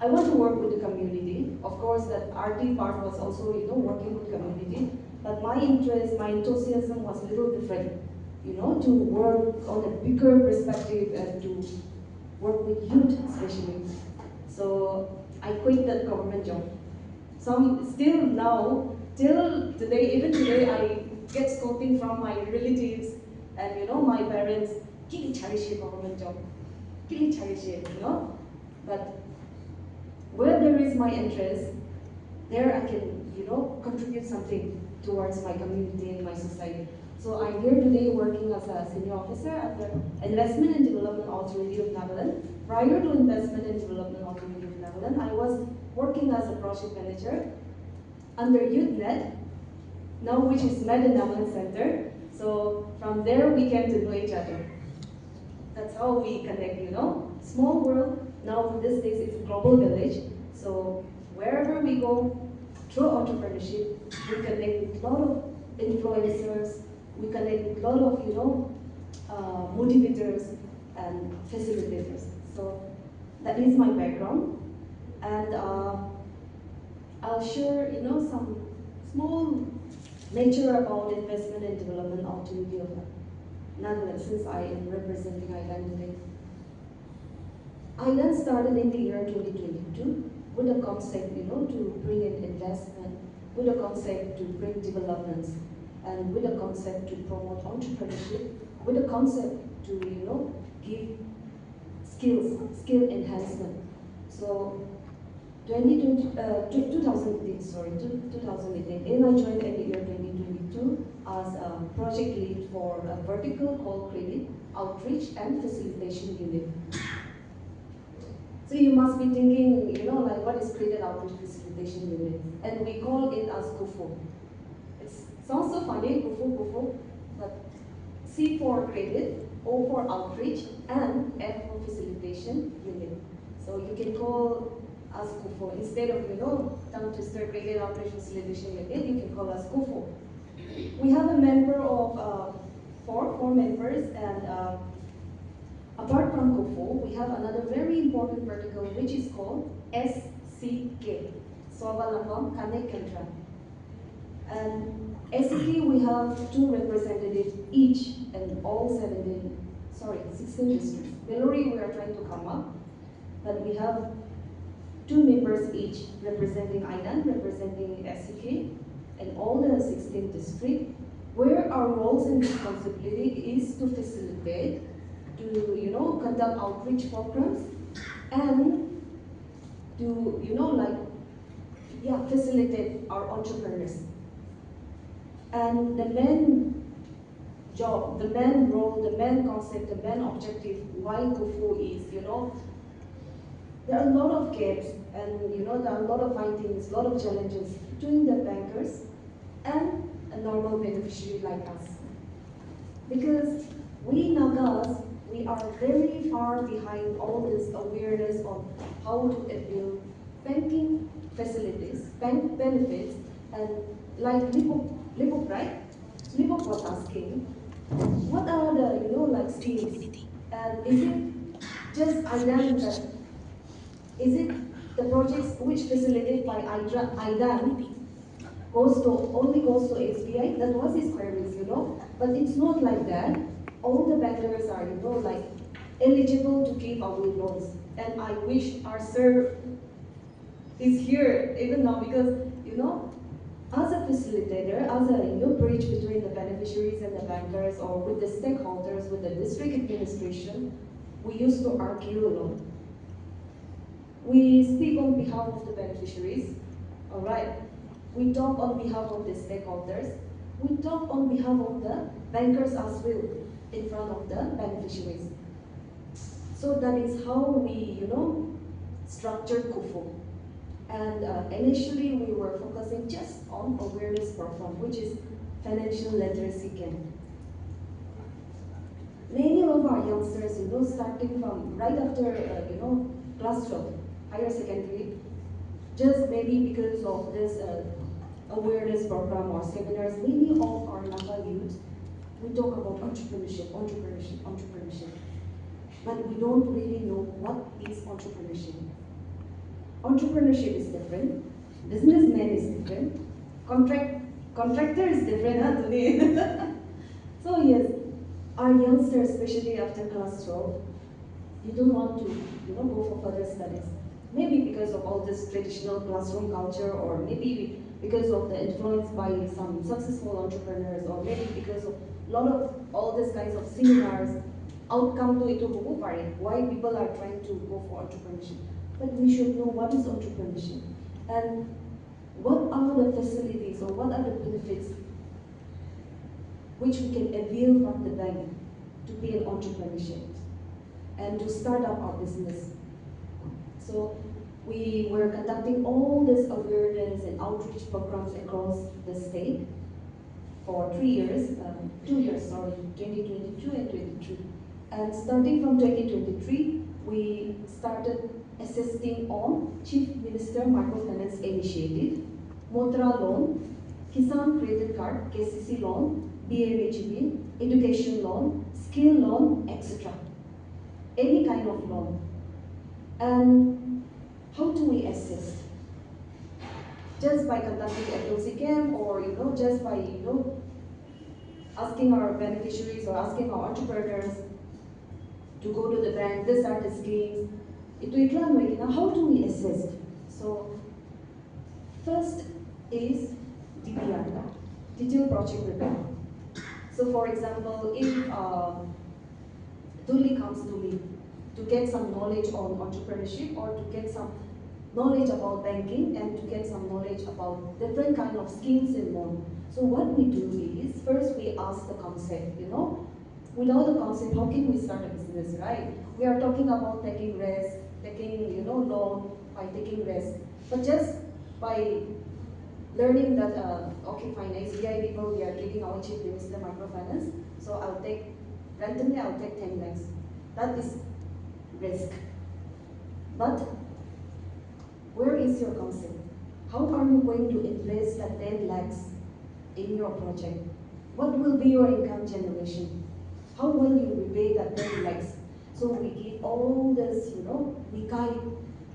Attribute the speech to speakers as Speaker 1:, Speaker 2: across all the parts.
Speaker 1: I want to work with the community. Of course, that RT part was also, working with community. But my interest, my enthusiasm was a little different. To work on a bigger perspective and to work with youth especially. So I quit that government job. Still now, till today, even today, I get scolding from my relatives and my parents. Kili charishi government job, kili charishi, But where there is my interest, there I can, contribute something towards my community and my society. So I'm here today working as a senior officer at the Investment and Development Authority of Netherlands. Prior to Investment and Development Authority of Netherlands, I was working as a project manager under YouthNet, now which is Med and Netherlands Center. So from there we came to know each other. That's how we connect, Small world, now these days it's a global village. So wherever we go, through entrepreneurship, we connect with a lot of influencers, we connect with a lot of, motivators and facilitators. So that is my background. And I'll share, some small nature about investment and development authority of Netherlands, since I am representing IDAN today. IDAN started in the year 2022 with a concept, to bring in investment, with a concept to bring developments, and with a concept to promote entrepreneurship, with a concept to, give skill enhancement. So 2018, I joined in the year 2022 as a project lead for a vertical call credit outreach and facilitation unit. So you must be thinking, like what is credit outreach facilitation unit? And we call it as KUFO. It sounds so funny, KUFO, but C for credit, O for outreach, and F for facilitation unit. So you can call us KUFO. Instead of, tongue twister credit outreach facilitation unit, you can call us KUFO. We have a member of four members, and apart from KUFO, we have another very important vertical which is called SCK, Swavalamvam Connect Contra. And SCK, we have 2 representatives each in all 16 districts. Bellary, we are trying to come up, but we have 2 members each representing IDAN, representing SCK, and all the 16 districts, where our roles and responsibility is to facilitate, to conduct outreach programs, and to facilitate our entrepreneurs. And the main job, the main role, the main concept, the main objective why KUFO is, there are a lot of gaps, and there are a lot of findings, a lot of challenges between the bankers and a normal beneficiary like us. Because we Nagas, we are very far behind all this awareness on how to avail banking facilities, bank benefits, and like Lipop, right? Lipop was asking, what are the schemes? And is it just IDAN that, is it the projects which facilitated by IDAN only goes to SBI? That was his queries, but it's not like that. All the bankers are, eligible to give away loans. And I wish our sir is here even now, because, as a facilitator, as a bridge between the beneficiaries and the bankers, or with the stakeholders, with the district administration, we used to argue a lot. We speak on behalf of the beneficiaries, all right? We talk on behalf of the stakeholders. We talk on behalf of the bankers as well, in front of the beneficiaries. So that is how we, structured KUFO. And initially we were focusing just on awareness program, which is financial literacy camp. Many of our youngsters, starting from right after, class 12, higher secondary, just maybe because of this awareness program or seminars, many of our Naga youth, we talk about entrepreneurship. But we don't really know what is entrepreneurship. Entrepreneurship is different. Businessman is different. Contractor is different, huh, to me. So yes, our youngsters, especially after class 12, you don't want to, go for further studies. Maybe because of all this traditional classroom culture, or maybe because of the influence by some successful entrepreneurs, or maybe because of a lot of all these kinds of seminars, outcome to ito buku pare, why people are trying to go for entrepreneurship. But we should know what is entrepreneurship and what are the facilities or what are the benefits which we can avail from the bank to be an entrepreneurship and to start up our business. So we were conducting all this awareness and outreach programs across the state for 3 years, 2 years, sorry, 2022 and 23. And starting from 2023, we started assisting on Chief Minister Microfinance Initiative, Motra Loan, Kisan Credit Card, KCC Loan, BMHB, Education Loan, Skill Loan, etc. Any kind of loan. And how do we assist? Just by conducting FLC camp, or just by asking our beneficiaries or asking our entrepreneurs to go to the bank, these are the schemes. How do we assist? So first is DPR, Detailed Project Report. So for example, if Duli comes to me to get some knowledge on entrepreneurship, or to get some knowledge about banking, and to get some knowledge about different kind of schemes in loan. So what we do is, first we ask the concept, without the concept, how can we start a business, right? We are talking about taking risk, taking, loan by taking risk. But just by learning that, okay, fine, SBI people, we are giving our Chief Minister microfinance, so randomly I'll take 10 lakhs. That is risk. But where is your concept? How are you going to invest that 10 lakhs in your project? What will be your income generation? How will you repay that 10 lakhs? So we give all this, we guide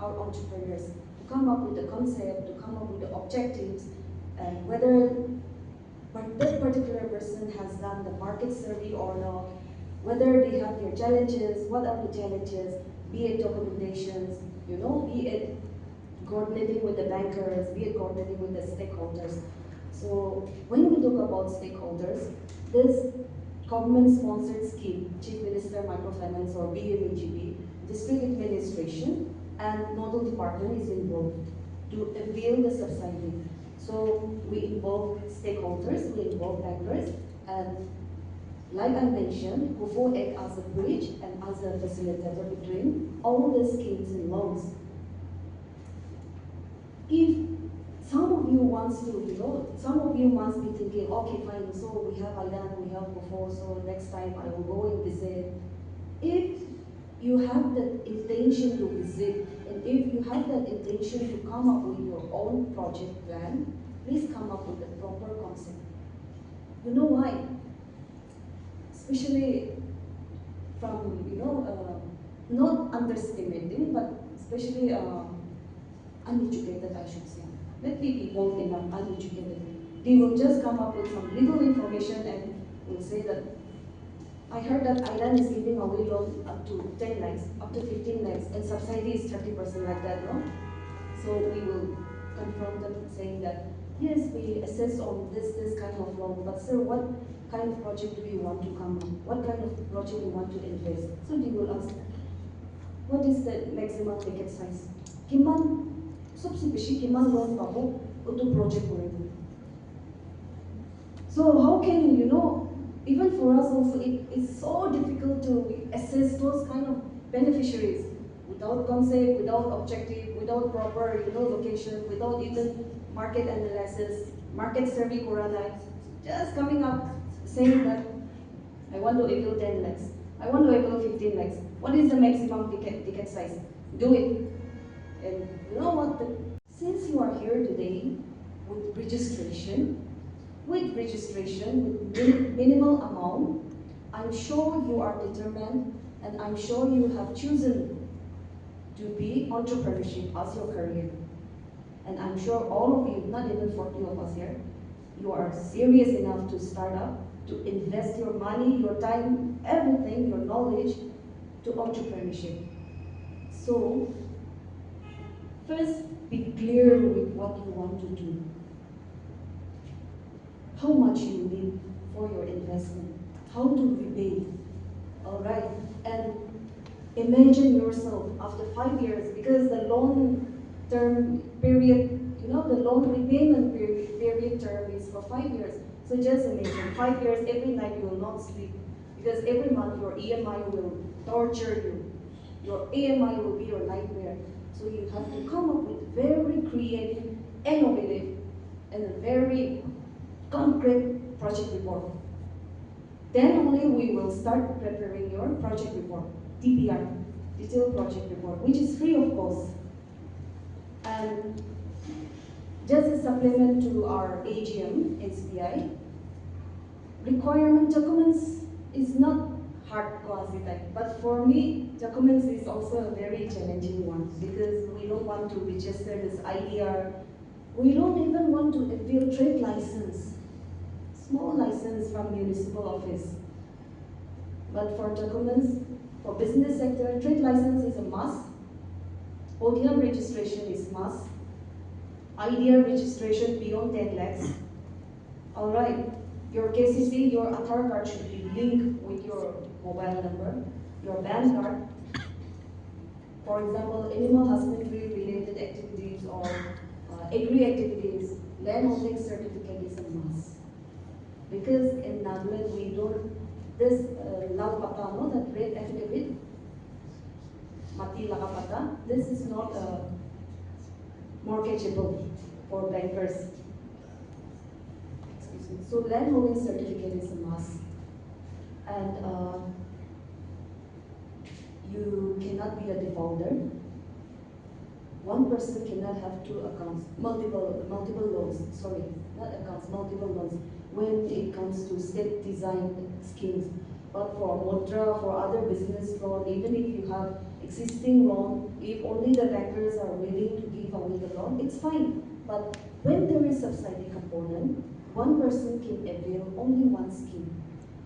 Speaker 1: our entrepreneurs to come up with the concept, to come up with the objectives, and whether that particular person has done the market survey or not, whether they have their challenges, what are the challenges, be it documentations, be it coordinating with the bankers, be it coordinating with the stakeholders. So when we talk about stakeholders, this government-sponsored scheme, Chief Minister Microfinance or BMHGB, District Administration, and Nodal Department is involved to avail the subsidy. So we involve stakeholders, we involve bankers, and like I mentioned, KUFO act as a bridge and as a facilitator between all the schemes and loans. If some of you must be thinking, okay, fine, so we have IDAN, we have KUFO, so next time I will go and visit. If you have the intention to visit, and if you have that intention to come up with your own project plan, please come up with a proper concept. You know why? Especially from, not underestimating, but especially uneducated, I should say. Let me be bold enough, uneducated. They will just come up with some little information and will say that, I heard that IDAN is giving away loan up to 10 lakhs, up to 15 lakhs, and subsidy is 30% like that, no? So we will confront them saying that, yes, we assess on this kind of loan, but sir, what kind of project do you want to come up? What kind of project do you want to invest? So they will ask, what is the maximum ticket size? Kiman, सबसे बेसी किमान loan पाबो उतो project करेंगे. So how can even for us also, it's so difficult to assess those kind of beneficiaries without concept, without objective, without proper location, without even market analysis, market survey corona, just coming up saying that I want to avail 10 lakhs, I want to avail 15 lakhs. What is the maximum ticket size? Do it. And you know what? Since you are here today with registration, with minimal amount, I'm sure you are determined, and I'm sure you have chosen to be entrepreneurship as your career. And I'm sure all of you, not even 40 of us here, you are serious enough to start up, to invest your money, your time, everything, your knowledge to entrepreneurship. So, first, be clear with what you want to do. How much you need for your investment. How to repay. All right. And imagine yourself after 5 years, because the loan term period, the loan repayment period term is for 5 years. So just imagine, 5 years, every night you will not sleep, because every month your EMI will torture you. Your EMI will be your nightmare. So you have to come up with very creative, innovative, and a very concrete project report. Then only we will start preparing your project report, DPR, Detailed Project Report, which is free of cost. And just a supplement to our AGM, SBI, requirement documents is not hard quasi-type, but for me, documents is also a very challenging one, because we don't want to register this IDR. We don't even want to appeal trade license, small license from municipal office. But for documents, for business sector, trade license is a must. ODM registration is must. IDR registration beyond 10 lakhs. All right, your KCC, your Aadhaar card should be linked with your mobile number, your PAN card. For example, animal husbandry related activities or agri activities, land holding certificate is a must. Because in Nagaland we don't, this Lau Pata, no, that red affidavit, Mati Lakapata, this is not mortgageable for bankers. Excuse me. So land holding certificate is a must. And you cannot be a defaulter. One person cannot have two accounts, multiple loans, sorry, not accounts, multiple loans, when it comes to state designed schemes. But for Mudra, for other business loan, even if you have existing loan, if only the bankers are willing to give away the loan, it's fine. But when there is subsidy component, one person can avail only one scheme,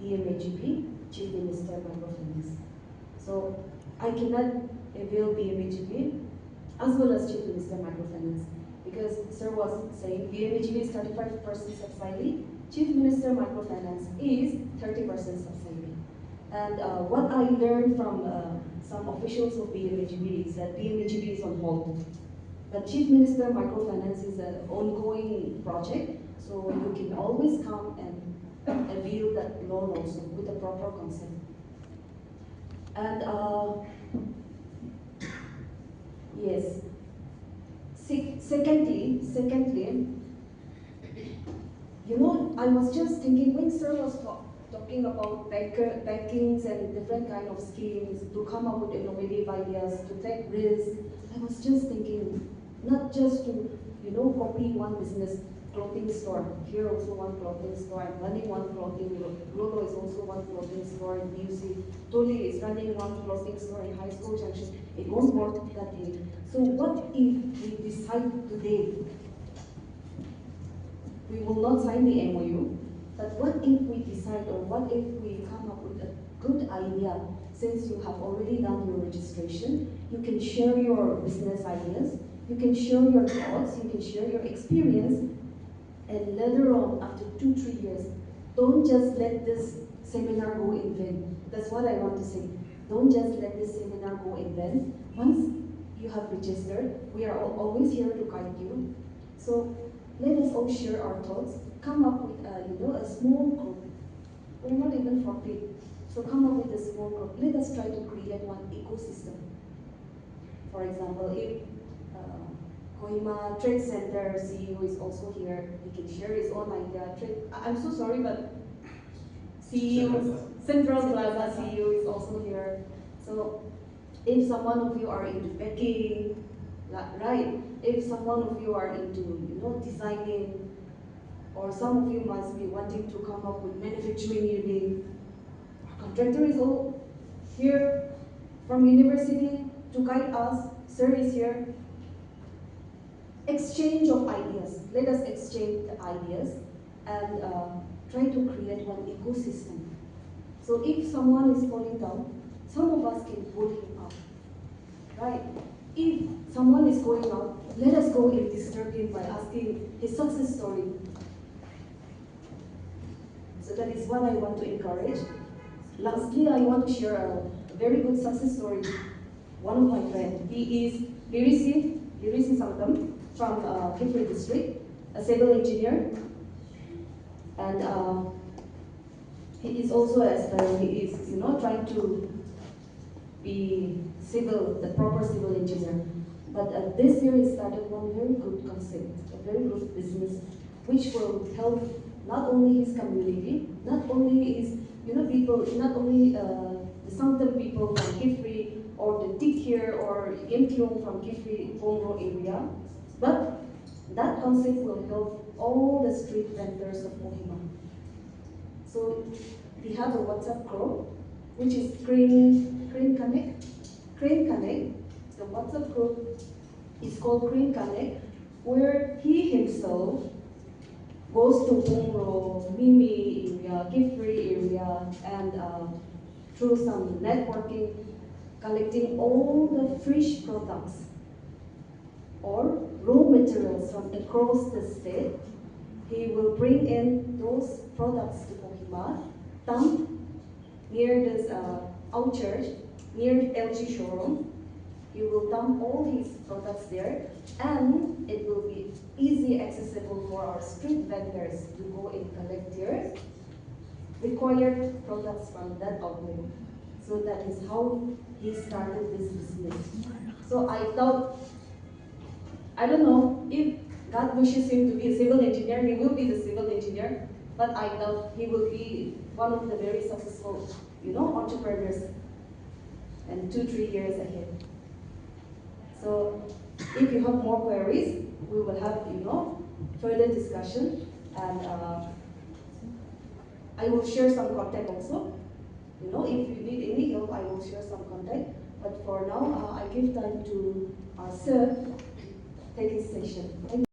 Speaker 1: BMAGP, Chief Minister Microfinance. So I cannot avail BMAGP as well as Chief Minister Microfinance, because Sir was saying BMAGP is 35% subsidy, Chief Minister Microfinance is 30% subsidy. And what I learned from some officials of BMAGP is that BMAGP is on hold. But Chief Minister Microfinance is an ongoing project, so you can always come and avail that loan also with a proper consent. And yes. Secondly, I was just thinking when Sir was talking about bankings and different kind of schemes to come up with innovative ideas, to take risks, I was just thinking, not just to, copy one business, clothing store. Here also one clothing store. I'm running one clothing. Rolo is also one clothing store in BUC. Toli is running one clothing store in High School Junction. It won't work that way. So what if we decide today, we will not sign the MOU, but what if we decide, or what if we come up with a good idea, since you have already done your registration, you can share your business ideas, you can share your thoughts, you can share your experience, and later on, after 2-3 years, don't just let this seminar go in vain. That's what I want to say. Don't just let this seminar go in vain. Once you have registered, we are always here to guide you. So let us all share our thoughts, come up with a small group. We're not even 40, so come up with a small group. Let us try to create one ecosystem. For example, if Kohima Trade Center CEO is also here, he can share his own idea. I'm so sorry, but Central Plaza CEO is also here. So if someone of you are into baking, right? If someone of you are into designing, or some of you must be wanting to come up with manufacturing unit, our contractor is all here from university to guide us. Sir is here. Exchange of ideas. Let us exchange the ideas and try to create one ecosystem. So if someone is falling down, some of us can pull him up, right? If someone is going out, let us go and disturb him by asking his success story. So that is what I want to encourage. Lastly, I want to share a very good success story. One of my friends, he is Imtisangla from Kifri district, a civil engineer, and he is also aspiring. He is, trying to be the proper civil engineer. But this year he started one very good concept, a very good business, which will help not only his community, not only his, people, not only the Sangtam people from Kifri or the Tikir or Yemkyong from Kifri, Bongro area, but that concept will help all the street vendors of Kohima. So we have a WhatsApp group, which is Crane Connect. Crane Connect, the WhatsApp group is called Crane Connect, where he himself goes to Bongro, Mimi area, Kifri area, and through some networking, collecting all the fresh products or raw materials from across the state. He will bring in those products to Kohima, dump near this out church, near LG showroom. He will dump all his products there, and it will be easy accessible for our street vendors to go and collect their required products from that outlet. So that is how he started this business. So I thought, I don't know, if God wishes him to be a civil engineer, he will be the civil engineer, but I doubt he will be one of the very successful, entrepreneurs in 2-3 years ahead. So if you have more queries, we will have, further discussion, and I will share some contact also. If you need any help, I will share some contact. But for now, I give time to our sir take his session. Thank you.